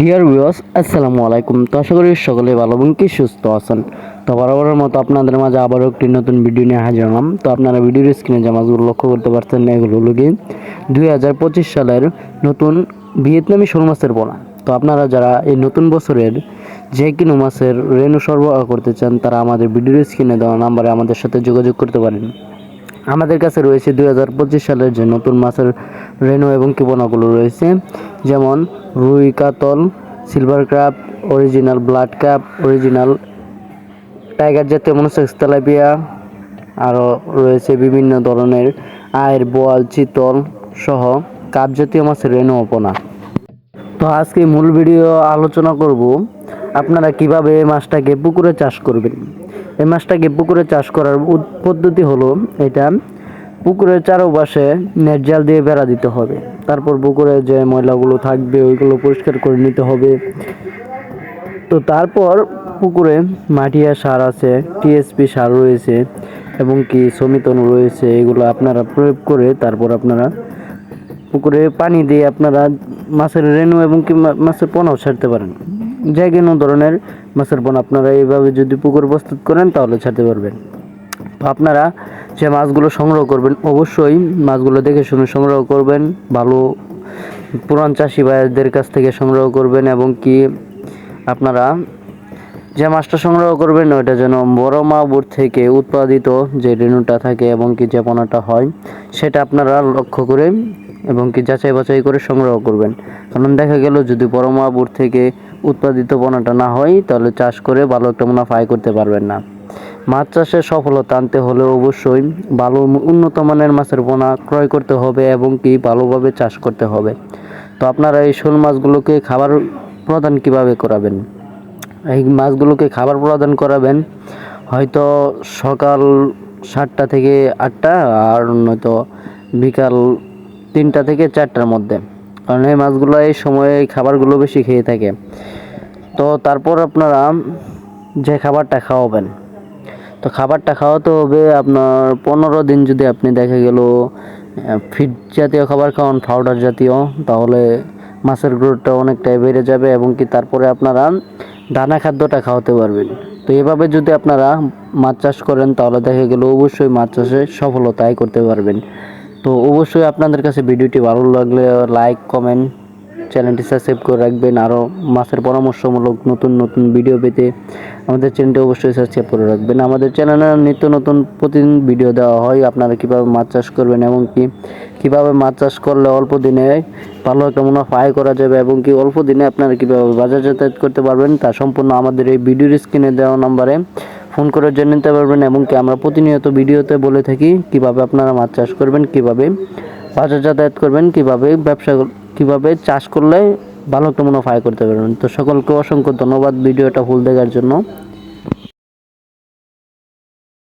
Dear viewers, আসসালামু আলাইকুম। তো আশা করি সকলে ভালো এবং কি সুস্থ আছেন। তো বরাবরের মতো আপনাদের মাঝে আবারও একটি নতুন ভিডিও নিয়ে হাজির হলাম। তো আপনারা ভিডিওর স্ক্রিনে যে মাছগুলো লক্ষ্য করতে পারছেন, এগুলো হলো গিয়ে 2025 সালের নতুন ভিয়েতনামি শোল মাছের পোনা। তো আপনারা যারা এই নতুন বছরের যে কোনো মাছের রেনু সরবরাহ করতে চান, তারা আমাদের ভিডিওর স্ক্রিনে দেওয়া নাম্বারে আমাদের সাথে যোগাযোগ করতে পারেন। আমাদের কাছে রয়েছে 2025 সালের যে নতুন মাছের রেনু এবং কিপনাগুলো রয়েছে, যেমন রুই, কাতল, silver crab, original blood crab, original tiger জাতীয় মনোসেক্স তেলাপিয়া, আরও রয়েছে বিভিন্ন ধরনের আয়ের বোয়াল, চিতল সহ কাপ জাতীয় মাছের রেনু ও পোনা। তো আজকে মূল ভিডিও আলোচনা করব আপনারা কিভাবে এই মাছটাকে পুকুরে চাষ করবেন। এই মাছটাকে পুকুরে চাষ করার পদ্ধতি হলো এটা: পুকুরের চারপাশে নেট জাল দিয়ে বেড়া দিতে হবে। তারপর পুকুরে যে ময়লাগুলো থাকবে ওইগুলো পরিষ্কার করে নিতে হবে। তো তারপর পুকুরে মাটিয়া সার আছে, টিএসপি সার রয়েছে এবং কি সমিতন রয়েছে, এগুলো আপনারা প্রয়োগ করে তারপর আপনারা পুকুরে পানি দিয়ে আপনারা মাছের রেনু এবং কি মাছের পোনাও ছাড়তে পারেন। যে কোনো ধরনের মাছের পোনা আপনারা এইভাবে যদি পুকুর প্রস্তুত করেন তাহলে ছাড়তে পারবেন। তো আপনারা যে মাছগুলো সংগ্রহ করবেন, অবশ্যই মাছগুলো দেখে শুনে সংগ্রহ করবেন। ভালো পুরান চাষি ভাইদের কাছ থেকে সংগ্রহ করবেন এবং কি আপনারা যে মাছটা সংগ্রহ করবেন ওইটা যেন বড় মাগুর থেকে উৎপাদিত যে রেণুটা থাকে এবং কি যে পোনাটা হয় সেটা আপনারা লক্ষ্য করে এবং কি যাচাই বাছাই করে সংগ্রহ করবেন। কারণ দেখা গেল যদি বড় মাগুর থেকে উৎপাদিত পোনাটা না হয় তাহলে চাষ করে ভালো একটা মুনাফা আয় করতে পারবেন না। মাছ চাষে সফলতা আনতে হলে অবশ্যই ভালো উন্নত মানের মাছের পোনা ক্রয় করতে হবে এবং কি ভালোভাবে চাষ করতে হবে। তো আপনারা এই শোল মাছগুলোকে খাবার প্রদান কিভাবে করাবেন? এই মাছগুলোকে খাবার প্রদান করাবেন হয়তো সকাল 7টা থেকে 8টা, আর নয়তো বিকাল 3টা থেকে 4টার মধ্যে, কারণ এই মাছগুলো এই সময়ে এই খাবারগুলো বেশি খেয়ে থাকে। তো তারপর আপনারা যে খাবারটা খাওয়াবেন, তো খাবারটা খাওয়াতে হবে আপনার 15 দিন। যদি আপনি দেখা গেল ফিড জাতীয় খাবার খাওয়ান, পাউডার জাতীয়, তাহলে মাছের গ্রোথটা অনেকটাই বেড়ে যাবে এবং কি তারপরে আপনারা দানা খাদ্যটা খাওয়াতে পারবেন। তো এভাবে যদি আপনারা মাছ চাষ করেন তাহলে দেখা গেল অবশ্যই মাছ চাষে সফলতা আয় করতে পারবেন। তো অবশ্যই আপনাদের কাছে ভিডিওটি ভালো লাগলে লাইক, কমেন্ট, চ্যানেলটি সাবস্ক্রাইব করে রাখবেন। আরও মাছের পরামর্শমূলক নতুন নতুন ভিডিও পেতে আমাদের চ্যানেলটি অবশ্যই সাবস্ক্রাইব করে রাখবেন। আমাদের চ্যানেলে নিত্য নতুন প্রতিদিন ভিডিও দেওয়া হয়, আপনারা কীভাবে মাছ চাষ করবেন এবং কীভাবে মাছ চাষ করলে অল্প দিনে ভালো একটা মুনাফা আয় করা যাবে এবং কি অল্প দিনে আপনারা কীভাবে বাজার যাতায়াত করতে পারবেন তা সম্পূর্ণ আমাদের এই ভিডিওর স্ক্রিনে দেওয়া নাম্বারে ফোন করে জেনে নিতে পারবেন। এবং কি আমরা প্রতিনিয়ত ভিডিওতে বলে থাকি কীভাবে আপনারা মাছ চাষ করবেন, কীভাবে বাজার যাতায়াত করবেন, কীভাবে চাষ করলে ভালো একটা মুনাফা আয় করতে পারবেন। তো সকলকে অসংখ্য ধন্যবাদ ভিডিওটা ফুল দেখার জন্য।